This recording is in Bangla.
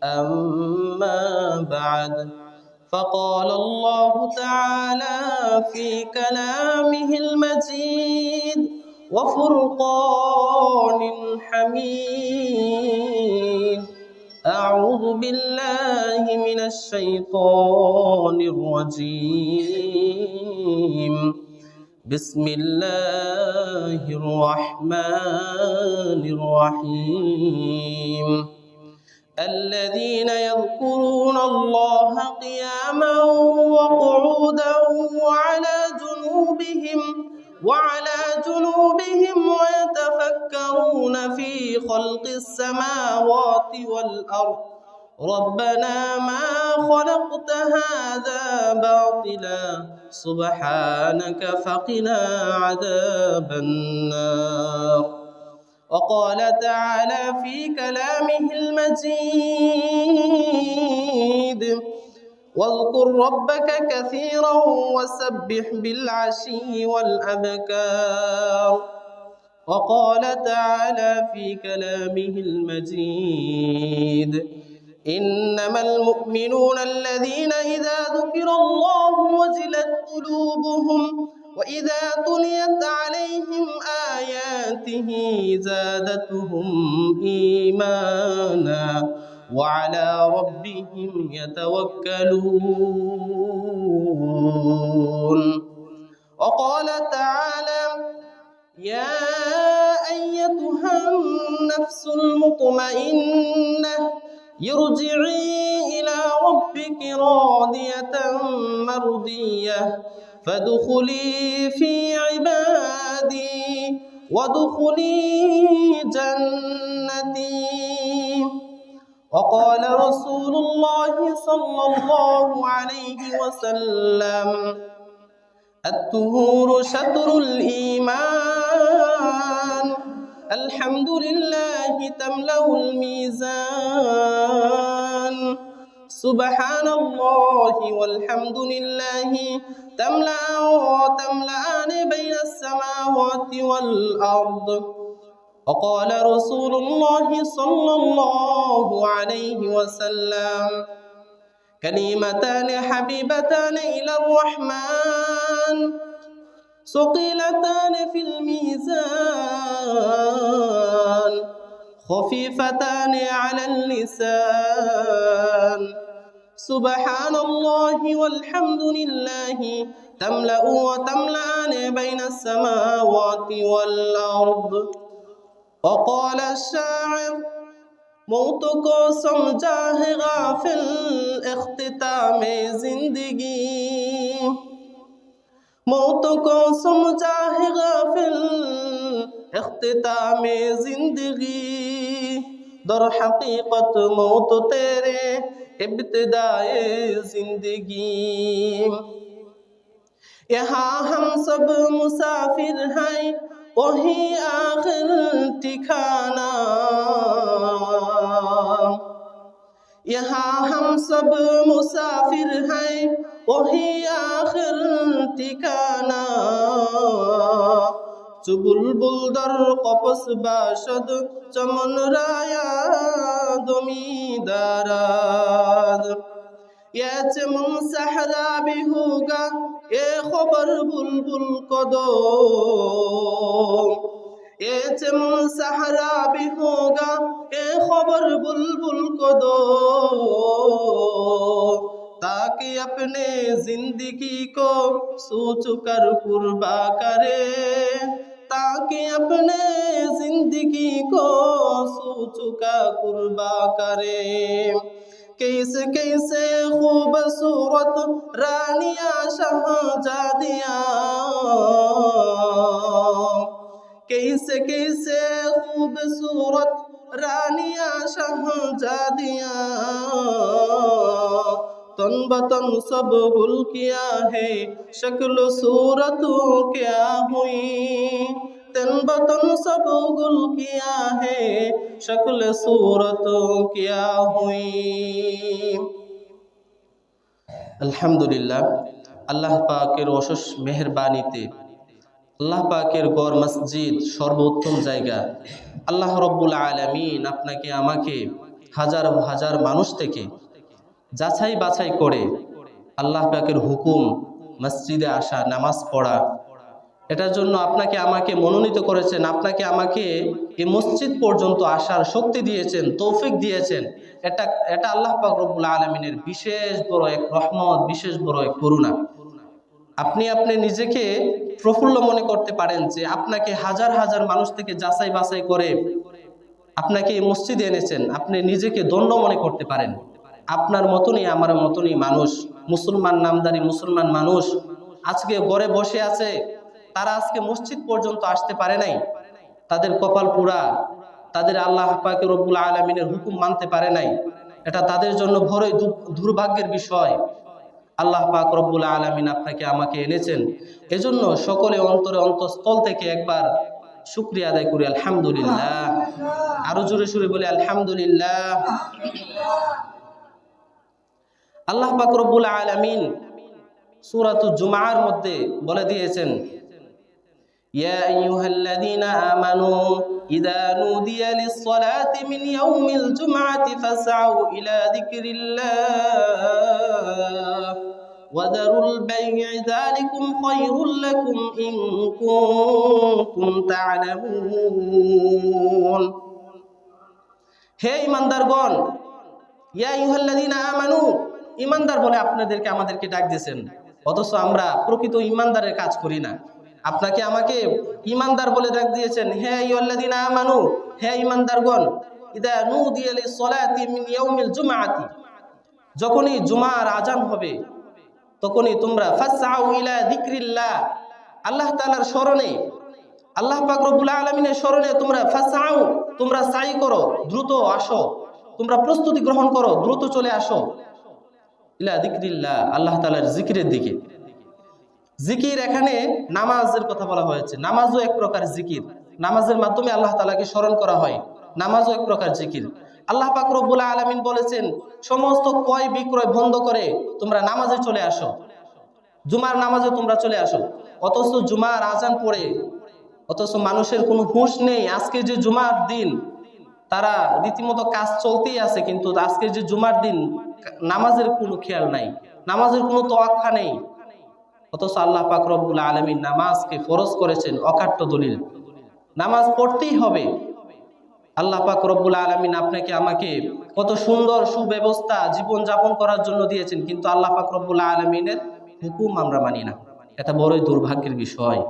أما بعد، فقال الله تعالى في كلامه المجيد وفرقان حميد: أعوذ بالله من الشيطان الرجيم. بسم الله الرحمن الرحيم. الذين يذكرون الله قياما وقعودا وعلى جنوبهم ويتفكرون في خلق السماوات والأرض ربنا ما خلقت هذا باطلا سبحانك فقنا عذاب النار. وقال تعالى في كلامه المجيد: واذكر ربك كثيرا وسبح بالعشي والأبكار. وقال تعالى في كلامه المجيد: إنما المؤمنون الذين إذا ذكر الله وجلت قلوبهم وإذا تليت عليهم آياته زادتهم إيمانا وعلى ربهم يتوكلون. وقال تعالى: يا أيتها النفس المطمئنة ارجعي إلى ربك راضية مرضية فادخلي في عبادي وادخلي جنتي. وقال رسول الله صلى الله عليه وسلم: الطهور شطر الإيمان، الحمد لله تملأ الميزان. سبحان الله والحمد لله تملأان بين السماوات والأرض. وقال رسول الله صلى الله عليه وسلم: كلمتان حبيبتان إلى الرحمن ثقيلتان في الميزان خفيفتان على اللسان. سبحان الله والحمد لله تملأان بين السماوات والأرض. وقال الشاعر: موت को समझा है गाफिल इख्तिताम जिंदगी, मौत को समझा है गाफिल इख्तिताम जिंदगी, दर हकीकत मौत तेरे इब्तिदाए जिंदगी। यहाँ हम सब मुसाफिर हैं वही आखिर ठिकाना, यहाँ हम सब मुसाफिर हैं वही आखिर ठिकाना। चु बुलबुल दर कपस बाशद चमन राया दमी दाराद, ये चमन सहरा भी होगा ये खबर बुलबुल को दो, ये चमन सहरा भी होगा ये खबर बुलबुल को दो, ताकि अपने जिंदगी को सोच कर कुर्बा करे, ताकि अपने जिंदगी को सोच कर कुर्बा करे। कैसे कैसे खूबसूरत रानियां शहजादियां, कैसे कैसे खूबसूरत रानियां शहजादियां, तन बतन सब गुल किया है शक्ल सूरत क्या हुई, तन बतन सब गुल किया है शक्ल सूरत क्या हुई। अल्हम्दुलिल्लाह, আল্লাহ পাকের অশেষ মেহেরবানিতে আল্লাহ পাকের গড় মসজিদ সর্বোত্তম জায়গা। আল্লাহ রব্বুল আলামিন আপনাকে আমাকে হাজার হাজার মানুষ থেকে যাচাই বাছাই করে আল্লাহ পাকের হুকুম মসজিদে আসা, নামাজ পড়া, এটার জন্য আপনাকে আমাকে মনোনীত করেছেন, আপনাকে আমাকে এই মসজিদ পর্যন্ত আসার শক্তি দিয়েছেন, তৌফিক দিয়েছেন। এটা আল্লাহ পাক রব্বুল আলামিনের বিশেষ বড় এক রহমত, বিশেষ বড় এক করুণা। আপনি নিজেকে প্রফুল্ল মনে করতে পারেন যে আপনাকে হাজার হাজার মানুষ থেকে যাচাই বাছাই করে আপনাকে এই মসজিদে এনেছেন, আপনি নিজেকে ধন্য মনে করতে পারেন। আপনার মতনই আমার মতনই মানুষ, মুসলমান নামদারি মুসলমান মানুষ আজকে ঘরে বসে আছে, তারা আজকে মসজিদ পর্যন্ত আসতে পারে নাই, তাদের কপাল পুরা, তাদের আল্লাহ পাক রব্বুল আলামিনের হুকুম মানতে পারে নাই। এটা তাদের জন্য বড়ই দুর্ভাগ্যের বিষয়। আল্লাহ পাক রব্বুল আলামিন আপনাকে আমাকে এনেছেন, এজন্য সকলে অন্তরে অন্তঃস্থল থেকে একবার শুকরিয়া আদায় করি, আলহামদুলিল্লাহ। আরো জোরে সুরে বলি আলহামদুলিল্লাহ। আল্লাহ পাক রব্বুল আলামিন সূরাতুল জুমার মধ্যে বলে দিয়েছেন, ইয়া আইয়ুহাল্লাযীনা আমানু ইযা নুদিয়া লিস-সালাতি মিন ইয়াউমিল জুমআতি ফাসআউ ইলা যিকরিল্লাহ ওয়া দারুল বাই'a যালিকুম খায়রুল লাকুম ইন কুনতুম তা'লামুন। হে ঈমানদারগণ, ইয়া আইয়ুহাল্লাযীনা আমানু, ঈমানদার বলে আপনাদেরকে আমাদেরকে ডাক দিয়েছেন, অথচ আমরা প্রকৃত ঈমানদারের কাজ করি না। আপনাকে আমাকে ঈমানদার বলে ডাক দিয়েছেন, হে আইয়ুহাল্লাযীনা আমানু, হে ঈমানদারগণ, ইযা নুদিয়া লিস-সালাতি মিন ইয়াউমিল জুমআতি, যখনই জুমার আযান হবে তখনই তোমরা ফাসআউ ইলা যিকরিল্লাহ, আল্লাহ তাআলার স্মরণে, আল্লাহ পাক রব্বুল আলামিনের স্মরণে তোমরা ফাসআউ, তোমরা সাই করো, দ্রুত আসো, তোমরা প্রস্তুতি গ্রহণ করো, দ্রুত চলে আসো ইলা যিকরিল্লাহ, আল্লাহ তাআলার জিকিরের দিকে। জিকির এখানে নামাজের কথা বলা হয়েছে, নামাজও এক প্রকার জিকির, নামাজের মাধ্যমে আল্লাহ তাআলাকে স্মরণ করা হয়, নামাজও এক প্রকার জিকির। আল্লাহ পাক রব্বুল আলামিন বলেছেন, সমস্ত ক্রয় বিক্রয় বন্ধ করে তোমরা নামাজে চলে আসো, জুমার নামাজে তোমরা চলে আসো। অথচ জুমার আজান পড়ে, অথচ মানুষের কোনো হুঁশ নেই। আজকে যে জুমার দিন, তারা রীতিমতো কাজ চলতেই আছে, কিন্তু আজকে যে জুমার দিন নামাজের কোনো খেয়াল নাই, নামাজের কোনো তোয়াক্কা নেই। অথচ আল্লাহ পাক রব্বুল আলামিন নামাজকে ফরজ করেছেন অকাট্য দলিল, নামাজ পড়তেই হবে। আল্লাহ পাক রব্বুল আলামিন আপনাকে আমাকে কত সুন্দর সুব্যবস্থা জীবন যাপন করার জন্য দিয়েছেন, কিন্তু আল্লাহ পাক রব্বুল আলামিনের হুকুম আমরা মানি না। এটা বড়ই দুর্ভাগ্যের বিষয়।